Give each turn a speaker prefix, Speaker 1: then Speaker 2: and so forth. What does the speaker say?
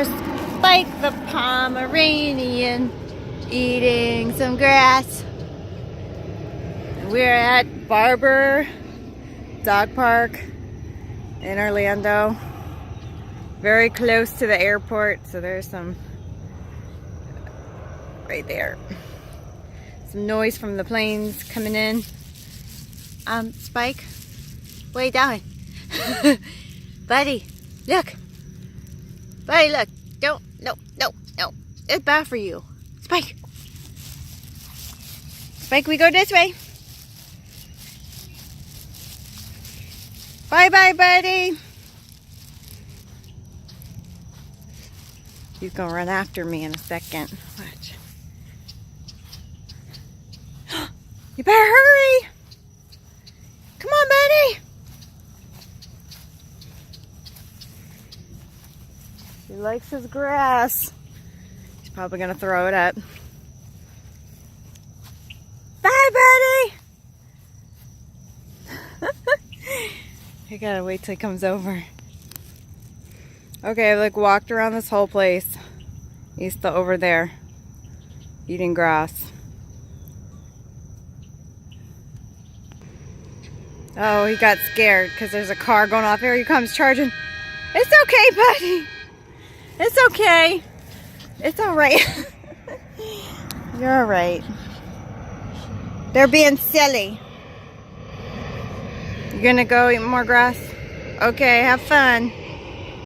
Speaker 1: There's Spike the Pomeranian eating some grass. We're at Barber Dog Park in Orlando. Very close to the airport, so there's some right there. Some noise from the planes coming in. Spike, what are you doing? Buddy, look. Buddy, look. Don't, no. It's bad for you. Spike. Spike, we go this way. Bye-bye, buddy. He's gonna run after me in a second. Watch. You better hurry. Come on, buddy. He likes his grass. He's probably gonna throw it up. Bye, buddy. I gotta wait till he comes over. Okay, I've like walked around this whole place. He's still over there, eating grass. Oh, he got scared because there's a car going off. Here he comes charging. It's okay, buddy. It's okay. It's all right. You're all right. They're being silly. You gonna go eat more grass? Okay, have fun.